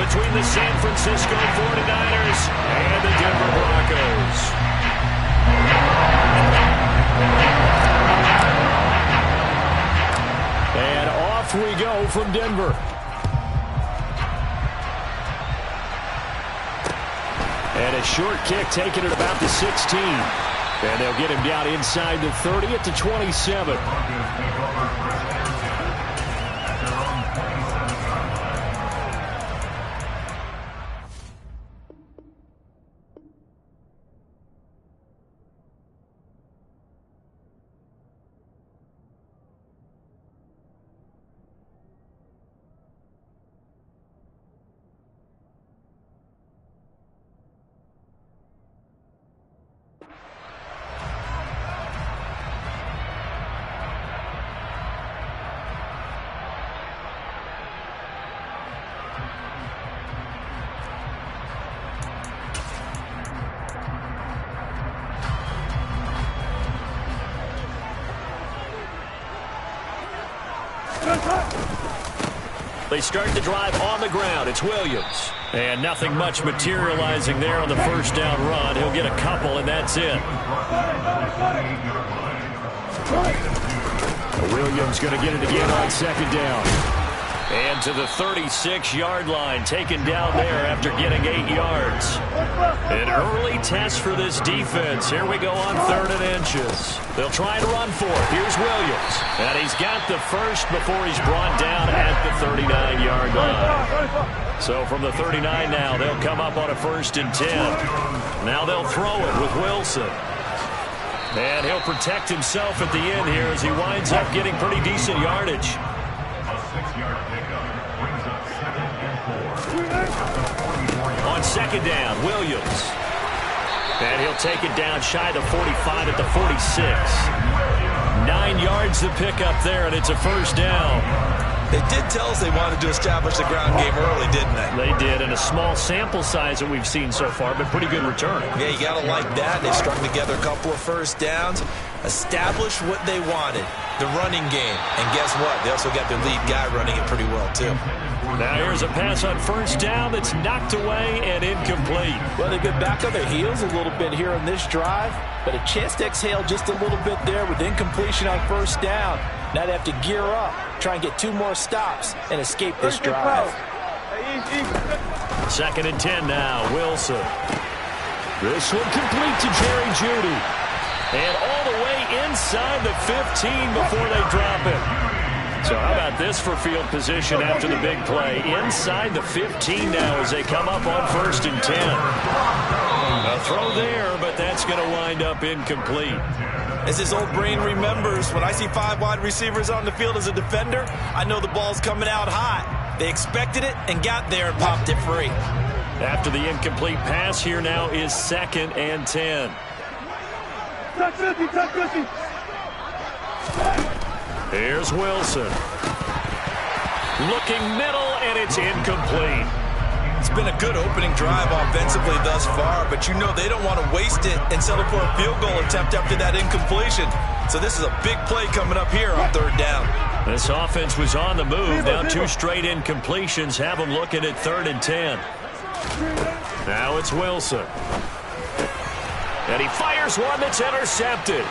between the San Francisco 49ers and the Denver Broncos. And off we go from Denver. And a short kick taken at about the 16. And they'll get him down inside the 30 at the 27. They start the drive on the ground. It's Williams. And nothing much materializing there on the first down run. He'll get a couple, and that's it. Williams going to get it again on second down. And to the 36-yard line, taken down there after getting 8 yards. An early test for this defense. Here we go on 3rd and inches. They'll try and run for it. Here's Williams. And he's got the first before he's brought down at the 39-yard line. So from the 39 now, they'll come up on a 1st and 10. Now they'll throw it with Wilson. And he'll protect himself at the end here as he winds up getting pretty decent yardage. On second down, Williams. And he'll take it down shy of the 45 at the 46. 9 yards to pick up there, and it's a first down. They did tell us they wanted to establish the ground game early, didn't they? They did, and a small sample size that we've seen so far, but pretty good return. Yeah, you got to like that. They strung together a couple of first downs, established what they wanted, the running game. And guess what? They also got their lead guy running it pretty well, too. Now here's a pass on first down that's knocked away and incomplete. Well, they've been back on their heels a little bit here on this drive, but a chance to exhale just a little bit there with incompletion on first down. Now they have to gear up, try and get 2 more stops, and escape this drive. 2nd and 10 now, Wilson. This one complete to Jerry Jeudy. And all the way inside the 15 before they drop it. So how about this for field position after the big play? Inside the 15 now as they come up on 1st and 10. A throw there, but that's going to wind up incomplete. As his old brain remembers, when I see 5 wide receivers on the field as a defender, I know the ball's coming out hot. They expected it and got there and popped it free. After the incomplete pass, here now is 2nd and 10. Here's Wilson. Looking middle, and it's incomplete. It's been a good opening drive offensively thus far, but you know they don't want to waste it and settle for a field goal attempt after that incompletion. So this is a big play coming up here on 3rd down. This offense was on the move. Now 2 straight incompletions have them looking at 3rd and 10. Now it's Wilson. And he fires one that's intercepted.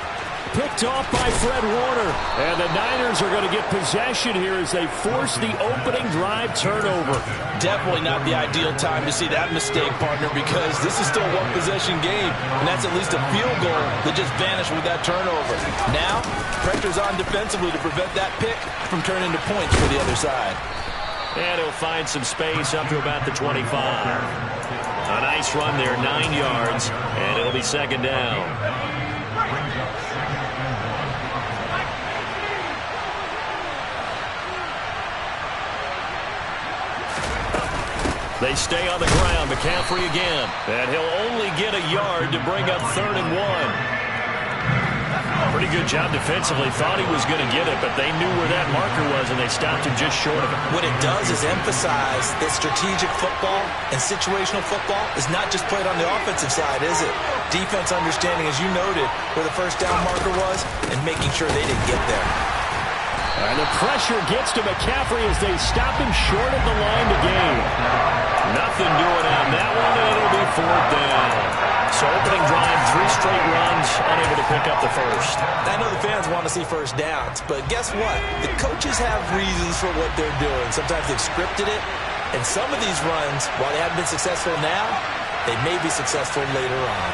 Picked off by Fred Warner. And the Niners are going to get possession here as they force the opening drive turnover. Definitely not the ideal time to see that mistake, partner, because this is still a one-possession game, and that's at least a field goal that just vanished with that turnover. Now, pressure's on defensively to prevent that pick from turning into points for the other side. And he'll find some space up to about the 25. A nice run there, 9 yards, and it'll be 2nd down. They stay on the ground. McCaffrey again. And he'll only get a yard to bring up 3rd and 1. Pretty good job defensively. Thought he was going to get it, but they knew where that marker was, and they stopped him just short of it. What it does is emphasize that strategic football and situational football is not just played on the offensive side, is it? Defense understanding, as you noted, where the first down marker was and making sure they didn't get there. And the pressure gets to McCaffrey as they stop him short of the line to gain. 4th down. So opening drive, 3 straight runs, unable to pick up the first. I know the fans want to see first downs, but guess what? The coaches have reasons for what they're doing. Sometimes they've scripted it, and some of these runs, while they haven't been successful now, they may be successful later on.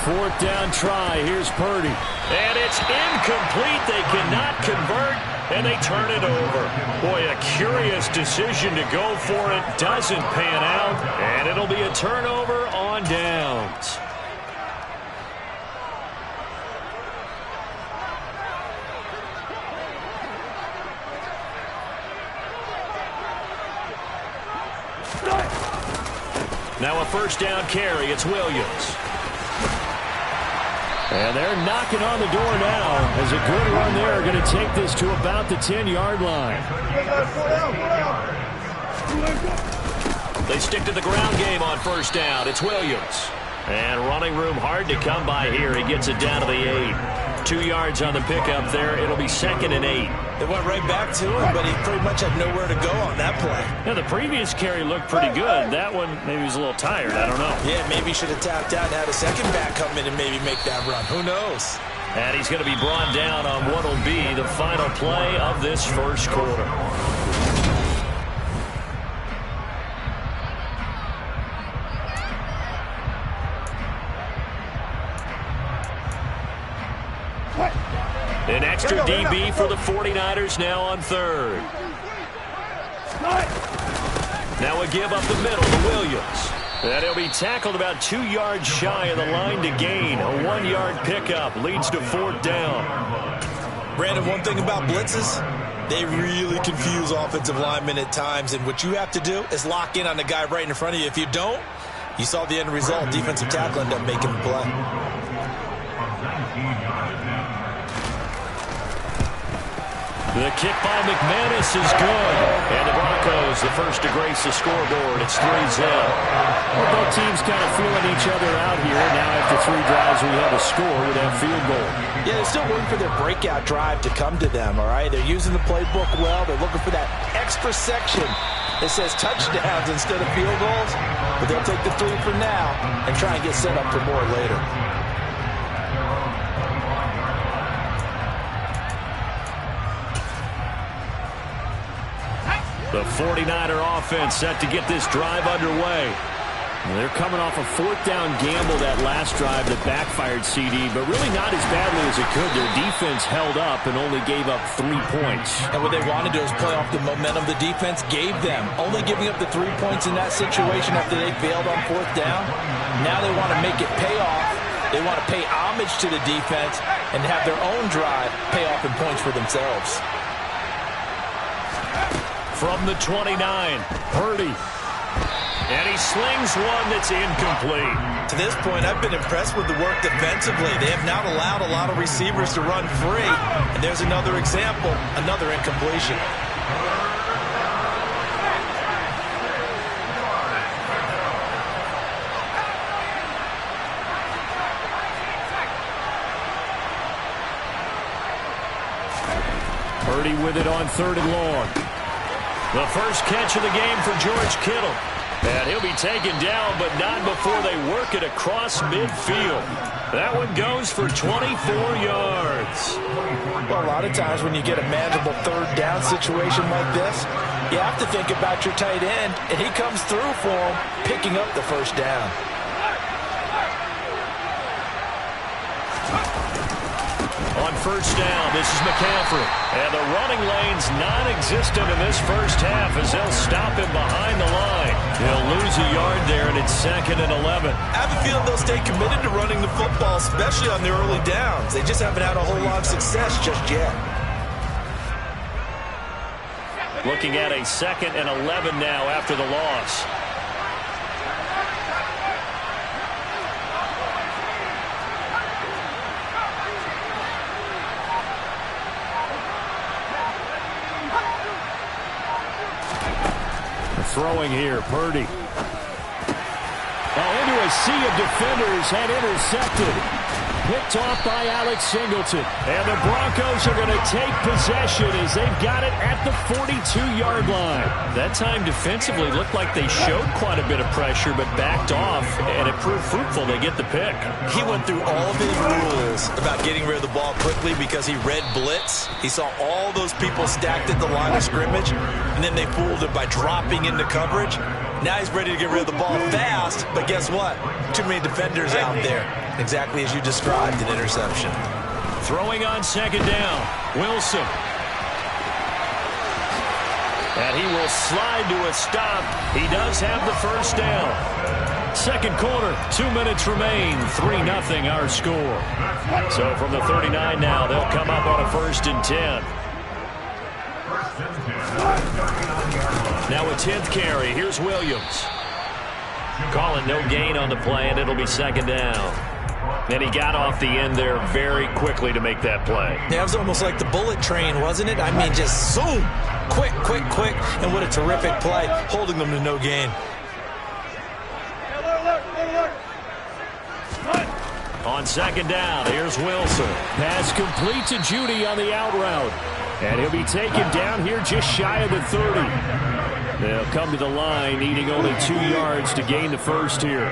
Fourth down try. Here's Purdy. And it's incomplete. They cannot convert, and they turn it over. Boy, a curious decision to go for it. Doesn't pan out, and it'll be a turnover on downs. Now a first down carry. It's Williams. And they're knocking on the door now as a good run there going to take this to about the 10-yard line. They stick to the ground game on first down. It's Williams. And running room hard to come by here. He gets it down to the 8. 2 yards on the pickup there. It'll be 2nd and 8. They went right back to him, but he pretty much had nowhere to go on that play. Yeah, the previous carry looked pretty good. That one, maybe he was a little tired. I don't know. Yeah, maybe he should have tapped out and had a second back come in and maybe make that run. Who knows? And he's going to be brought down on what will be the final play of this first quarter. An extra DB for the 49ers now on 3rd. Now a give up the middle to Williams. And he'll be tackled about 2 yards shy of the line to gain. A 1-yard pickup leads to 4th down. Brandon, one thing about blitzes, they really confuse offensive linemen at times. And what you have to do is lock in on the guy right in front of you. If you don't, you saw the end result. Defensive tackle ended up making the play. The kick by McManus is good. And the Broncos, the first to grace the scoreboard. It's 3-0. Well, both teams kind of feeling each other out here. Now after 3 drives, we have a score with that field goal. Yeah, they're still waiting for their breakout drive to come to them, all right? They're using the playbook well. They're looking for that extra section that says touchdowns instead of field goals. But they'll take the 3 for now and try and get set up for more later. The 49er offense set to get this drive underway. They're coming off a 4th down gamble that last drive that backfired CD, but really not as badly as it could. Their defense held up and only gave up 3 points. And what they wanted to do is play off the momentum the defense gave them. Only giving up the 3 points in that situation after they failed on 4th down. Now they want to make it pay off. They want to pay homage to the defense and have their own drive pay off in points for themselves. From the 29, Purdy. And he slings one that's incomplete. To this point, I've been impressed with the work defensively. They have not allowed a lot of receivers to run free. And there's another example, another incompletion. Purdy with it on 3rd and long. The first catch of the game for George Kittle. And he'll be taken down, but not before they work it across midfield. That one goes for 24 yards. Well, a lot of times when you get a manageable 3rd down situation like this, you have to think about your tight end, and he comes through for him, picking up the first down. On first down, this is McCaffrey. And the running lane's non-existent in this first half as they'll stop him behind the line. He'll lose a yard there, and it's 2nd and 11. I have a feeling they'll stay committed to running the football, especially on the early downs. They just haven't had a whole lot of success just yet. Looking at a 2nd and 11 now after the loss. Throwing here, Purdy. Into a sea of defenders and intercepted. picked off by Alex Singleton. And the Broncos are going to take possession as they've got it at the 42-yard line. That time defensively looked like they showed quite a bit of pressure but backed off, and it proved fruitful. They get the pick. He went through all of his rules about getting rid of the ball quickly because he read blitz. He saw all those people stacked at the line of scrimmage, and then they fooled him by dropping into coverage. Now he's ready to get rid of the ball fast, but guess what? Too many defenders out there. Exactly as you described, an interception. Throwing on second down, Wilson. And he will slide to a stop. He does have the first down. Second quarter, 2 minutes remain. 3-0 our score. So from the 39 now, they'll come up on a 1st and 10. Now a 10th carry. Here's Williams. Calling no gain on the play, and it'll be second down. And he got off the end there very quickly to make that play. Yeah, it was almost like the bullet train, wasn't it? I mean, just zoom. Quick, quick, quick. And what a terrific play, holding them to no gain. On second down, here's Wilson. Pass complete to Judy on the out route. And he'll be taken down here just shy of the 30. They'll come to the line, needing only 2 yards to gain the first here.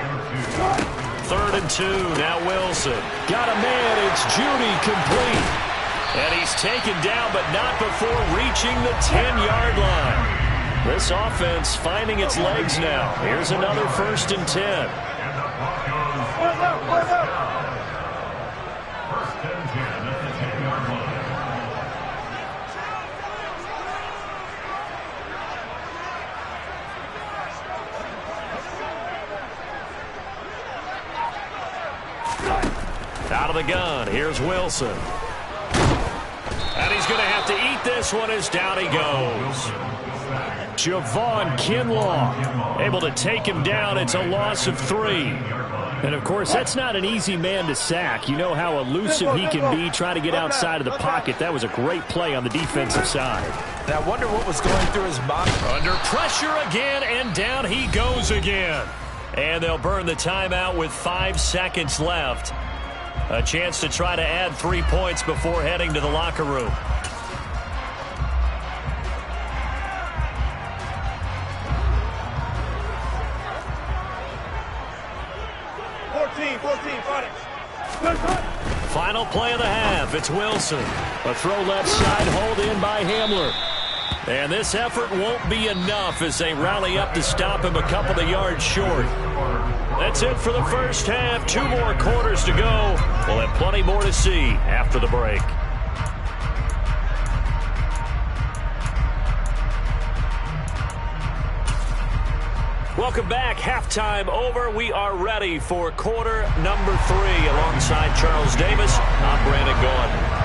3rd and 2, now Wilson. Got a man, it's Judy, complete. And he's taken down, but not before reaching the 10-yard line. This offense finding its legs now. Here's another 1st and 10. Out of the gun, here's Wilson. And he's going to have to eat this one as down he goes. Javon Kinlaw able to take him down. It's a loss of 3. And, of course, that's not an easy man to sack. You know how elusive he can be, trying to get outside of the pocket. That was a great play on the defensive side. And I wonder what was going through his mind. Under pressure again, and down he goes again. And they'll burn the timeout with 5 seconds left. A chance to try to add 3 points before heading to the locker room. Final play of the half. It's Wilson. A throw left side, hauled in by Hamler. And this effort won't be enough as they rally up to stop him a couple of yards short. That's it for the first half. 2 more quarters to go. We'll have plenty more to see after the break. Welcome back. Halftime over. We are ready for quarter number 3. Alongside Charles Davis, I'm Brandon Gaudin.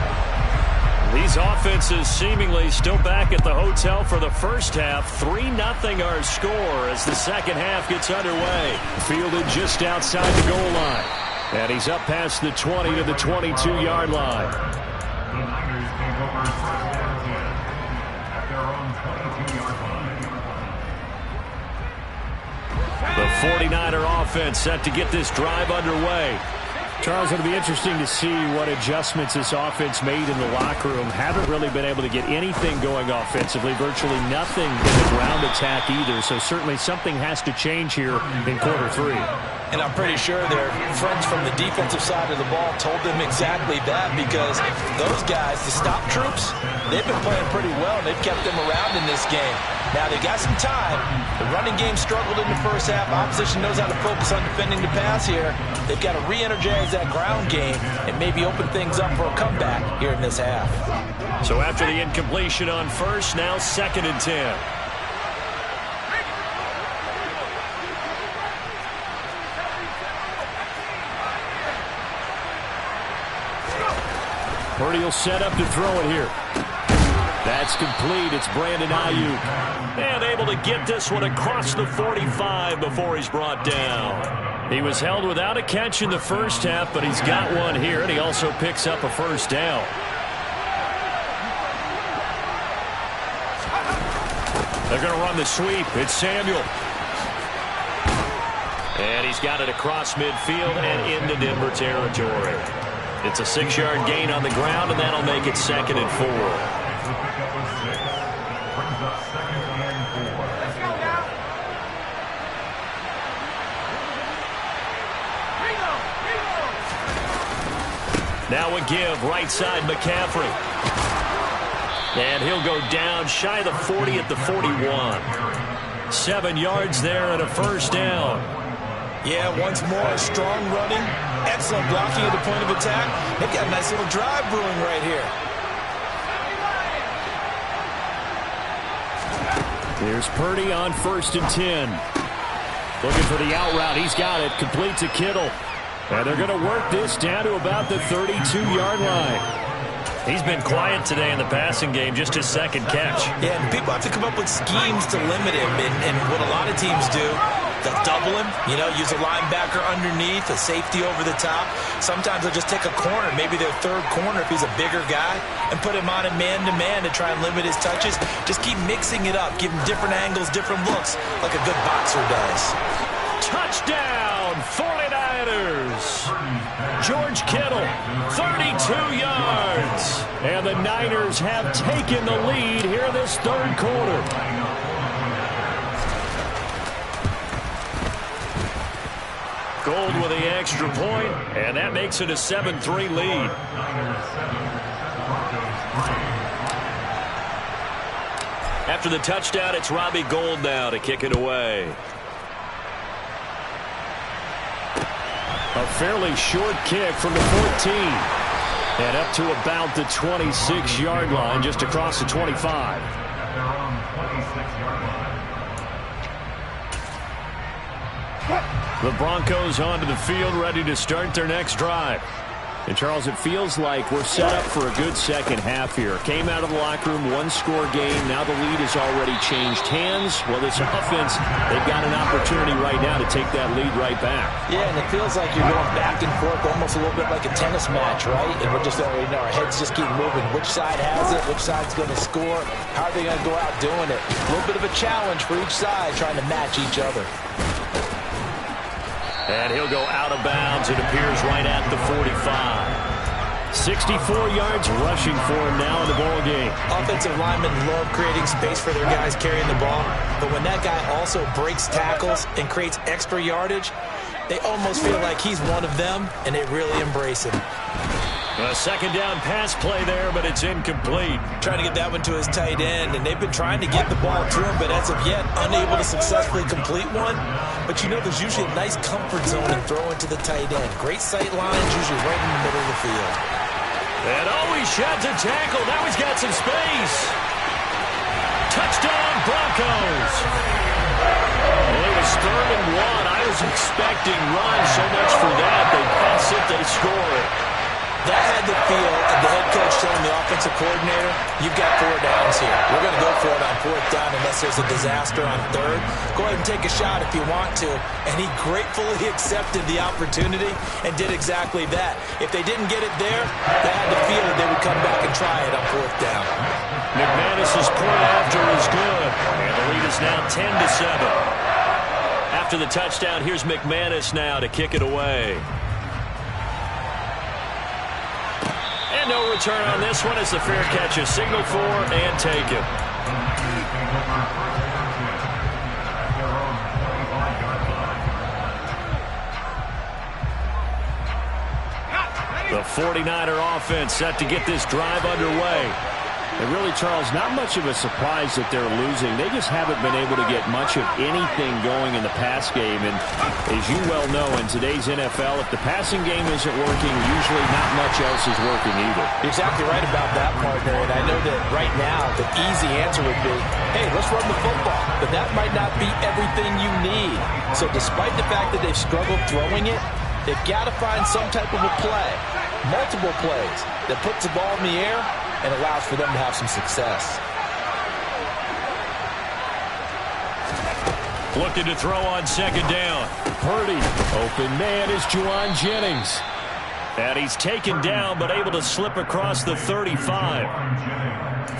These offenses seemingly still back at the hotel for the first half. 3-0 our score as the second half gets underway. Fielded just outside the goal line. And he's up past the 20 to the 22-yard line. The 49er offense set to get this drive underway. Charles, it'll be interesting to see what adjustments this offense made in the locker room. Haven't really been able to get anything going offensively, virtually nothing in the ground attack either. So certainly something has to change here in quarter 3. And I'm pretty sure their friends from the defensive side of the ball told them exactly that, because those guys, the stop troops, they've been playing pretty well. They've kept them around in this game. Now, they got some time. The running game struggled in the first half. Opposition knows how to focus on defending the pass here. They've got to re-energize that ground game and maybe open things up for a comeback here in this half. So after the incompletion on first, now 2nd and 10. Purdy will set up to throw it here. That's complete. It's Brandon Ayuk. And able to get this one across the 45 before he's brought down. He was held without a catch in the first half, but he's got one here, and he also picks up a first down. They're going to run the sweep. It's Samuel. And he's got it across midfield and into Denver territory. It's a 6-yard gain on the ground, and that'll make it 2nd and 4. Now a give, right side McCaffrey. And he'll go down shy of the 40 at the 41. 7 yards there and a first down. Yeah, once more, strong running, excellent blocking at the point of attack. They've got a nice little drive brewing right here. Here's Purdy on 1st and 10. Looking for the out route. He's got it. Complete to Kittle. And they're going to work this down to about the 32-yard line. He's been quiet today in the passing game, just his 2nd catch. Yeah, and people have to come up with schemes to limit him. And what a lot of teams do, they'll double him, use a linebacker underneath, a safety over the top. Sometimes they'll just take a corner, maybe their 3rd corner if he's a bigger guy, and put him on a man-to-man to try and limit his touches. Just keep mixing it up, give him different angles, different looks, like a good boxer does. Touchdown, 49ers. George Kittle, 32 yards. And the Niners have taken the lead here this 3rd quarter. Gold with the extra point, and that makes it a 7-3 lead. After the touchdown, it's Robbie Gould now to kick it away. A fairly short kick from the 14. And up to about the 26-yard line, just across the 25. The Broncos onto the field, ready to start their next drive. And, Charles, it feels like we're set up for a good second half here. Came out of the locker room, 1-score game. Now the lead has already changed hands. Well, this offense, they've got an opportunity right now to take that lead right back. Yeah, and it feels like you're going back and forth, almost a little bit like a tennis match, right? And we're just already know our heads just keep moving. Which side has it? Which side's going to score? How are they going to go out doing it? A little bit of a challenge for each side, trying to match each other. And he'll go out of bounds, it appears, right at the 45. 64 yards rushing for him now in the ball game. Offensive linemen love creating space for their guys carrying the ball, but when that guy also breaks tackles and creates extra yardage, they almost feel like he's one of them, and they really embrace him. A 2nd down pass play there, but it's incomplete. Trying to get that one to his tight end, and they've been trying to get the ball to him, but as of yet, unable to successfully complete one. But there's usually a nice comfort zone in throwing to the tight end. Great sight lines, usually right in the middle of the field. And he shot to tackle. Now he's got some space. Touchdown, Broncos. Well, it was 3rd and 1. I was expecting run so much for that. They pass it, they score it. That had the feel of the head coach telling the offensive coordinator, you've got 4 downs here. We're going to go for it on 4th down unless there's a disaster on 3rd. Go ahead and take a shot if you want to. And he gratefully accepted the opportunity and did exactly that. If they didn't get it there, they had the feel that they would come back and try it on 4th down. McManus's point after is good. And the lead is now 10-7. After the touchdown, here's McManus now to kick it away. And no return on this one as the fair catch is signaled for and taken. The 49er offense set to get this drive underway. And really, Charles, not much of a surprise that they're losing. They just haven't been able to get much of anything going in the pass game. And as you well know, in today's NFL, if the passing game isn't working, usually not much else is working either. You're exactly right about that, partner. And I know that right now the easy answer would be, hey, let's run the football. But that might not be everything you need. So despite the fact that they've struggled throwing it, they've got to find some type of a play, multiple plays, that puts the ball in the air and allows for them to have some success. Looking to throw on 2nd down. Purdy. Open man is Juwan Jennings. And he's taken down, but able to slip across the 35.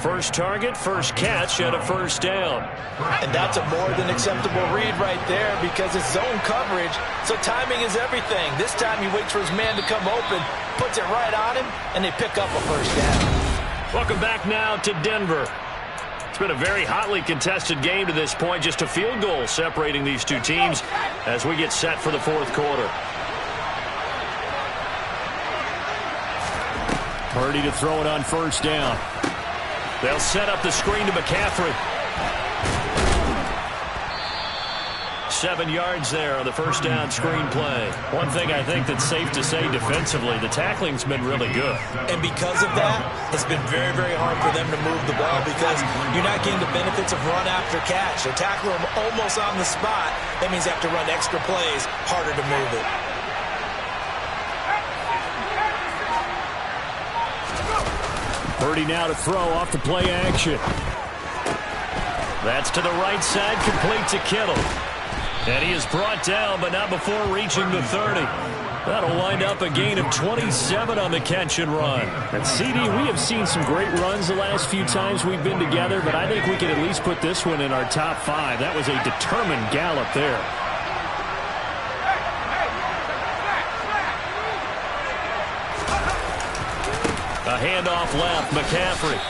First target, first catch, and a first down. And that's a more than acceptable read right there because it's zone coverage, so timing is everything. This time he waits for his man to come open, puts it right on him, and they pick up a first down. Welcome back now to Denver. It's been a very hotly contested game to this point, just a field goal separating these two teams as we get set for the fourth quarter. Purdy to throw it on first down. They'll set up the screen to McCaffrey. 7 yards there on the first down screen play. One thing I think that's safe to say defensively, the tackling's been really good. And because of that, it's been very, very hard for them to move the ball because you're not getting the benefits of run after catch. They're tackling them almost on the spot. That means they have to run extra plays, harder to move it. Purdy now to throw off the play action. That's to the right side, complete to Kittle. And he is brought down, but not before reaching the 30. That'll wind up a gain of 27 on the catch and run. And CD, we have seen some great runs the last few times we've been together, but I think we can at least put this one in our top 5. That was a determined gallop there. A handoff left, McCaffrey.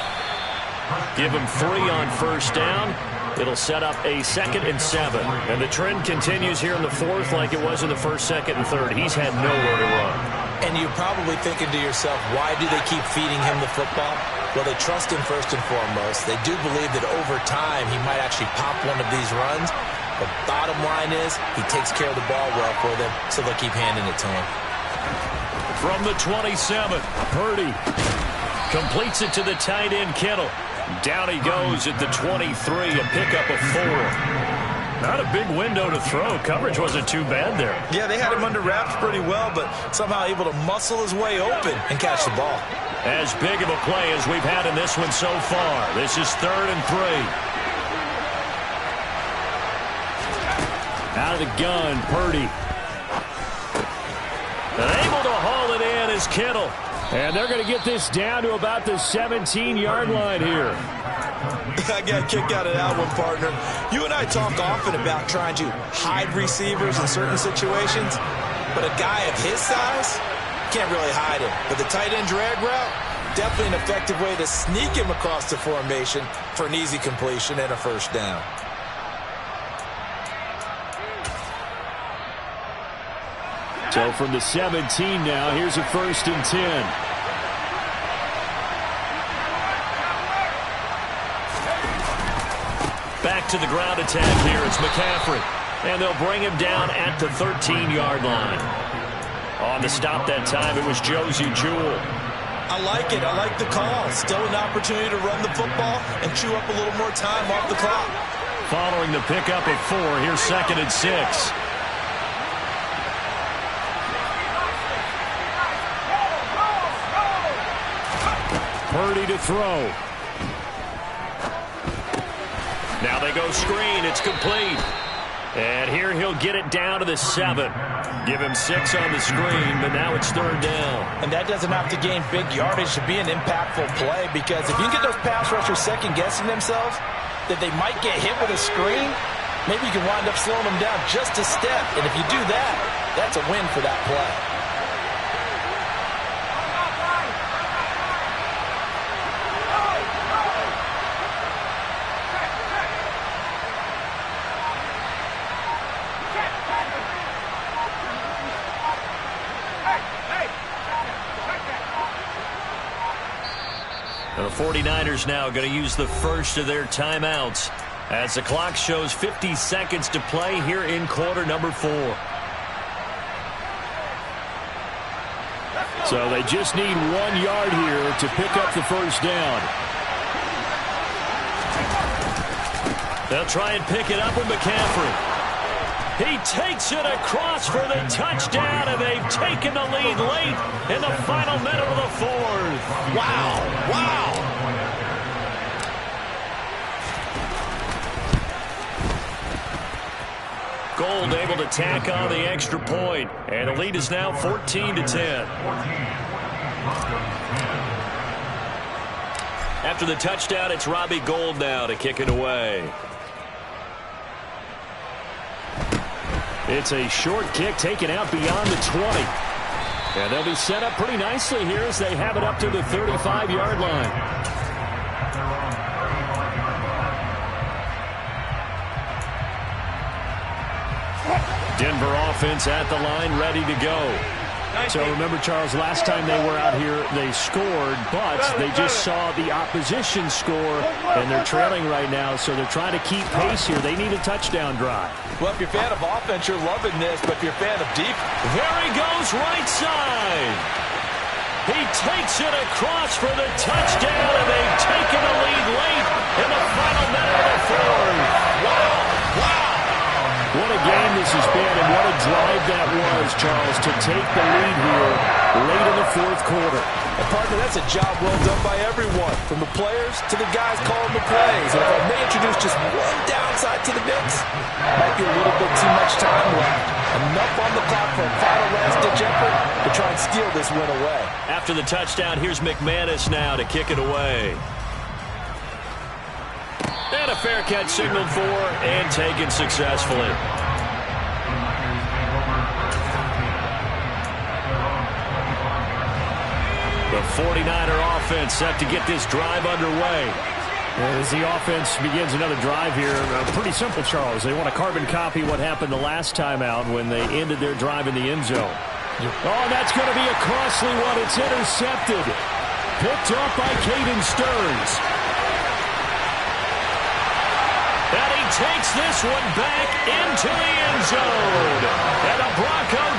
Give him 3 on first down. It'll set up a 2nd and 7. And the trend continues here in the fourth like it was in the first, second, and third. He's had nowhere to run. And you're probably thinking to yourself, why do they keep feeding him the football? Well, they trust him first and foremost. They do believe that over time he might actually pop one of these runs. But bottom line is he takes care of the ball well for them, so they'll keep handing it to him. From the 27, Purdy completes it to the tight end, Kittle. Down he goes at the 23, a pickup of 4. Not a big window to throw. Coverage wasn't too bad there. Yeah, they had him under wraps pretty well, but somehow able to muscle his way open and catch the ball. As big of a play as we've had in this one so far. This is 3rd and 3. Out of the gun, Purdy. And able to haul it in is Kittle. And they're going to get this down to about the 17-yard line here. I got a kick out of that one, partner. You and I talk often about trying to hide receivers in certain situations, but a guy of his size can't really hide him. But the tight end drag route, definitely an effective way to sneak him across the formation for an easy completion and a first down. So from the 17 now, here's a 1st and 10. Back to the ground attack here. It's McCaffrey. And they'll bring him down at the 13-yard line. On the stop that time, it was Josie Jewell. I like it. I like the call. Still an opportunity to run the football and chew up a little more time off the clock. Following the pickup of 4, here's 2nd and 6. Purdy to throw. Now they go screen. It's complete. And here he'll get it down to the 7. Give him 6 on the screen, but now it's 3rd down. And that doesn't have to gain big yardage to be an impactful play, because if you can get those pass rushers second-guessing themselves that they might get hit with a screen, maybe you can wind up slowing them down just a step. And if you do that, that's a win for that play. The 49ers now going to use the first of their timeouts as the clock shows 50 seconds to play here in quarter number 4. So they just need 1 yard here to pick up the first down. They'll try and pick it up with McCaffrey. He takes it across for the touchdown, and they've taken the lead late in the final minute of the 4th. Wow. Wow. Gold able to tack on the extra point, and the lead is now 14-10. After the touchdown, it's Robbie Gould now to kick it away. It's a short kick taken out beyond the 20. And they'll be set up pretty nicely here as they have it up to the 35-yard line. Denver offense at the line, ready to go. So remember, Charles, last time they were out here, they scored, but they just saw the opposition score, and they're trailing right now, so they're trying to keep pace here. They need a touchdown drive. Well, if you're a fan of offense, you're loving this, but if you're a fan of deep, there he goes right side. He takes it across for the touchdown, and they've taken the lead late in the final minute of the fourth. Wow, wow. What a game this has been, and what a drive that was, Charles, to take the lead here late in the fourth quarter. And, partner, that's a job well done by everyone, from the players to the guys calling the plays. And if I may introduce just one downside to the mix, might be a little bit too much time left. Enough on the clock for a final last-ditch effort to try and steal this win away. After the touchdown, here's McManus now to kick it away. And a fair catch signaled for and taken successfully. The 49er offense set to get this drive underway. As the offense begins another drive here, pretty simple, Charles. They want to carbon copy what happened the last time out when they ended their drive in the end zone. Oh, that's going to be a costly one. It's intercepted. Picked off by Caden Stearns. And he takes this one back into the end zone. And the Broncos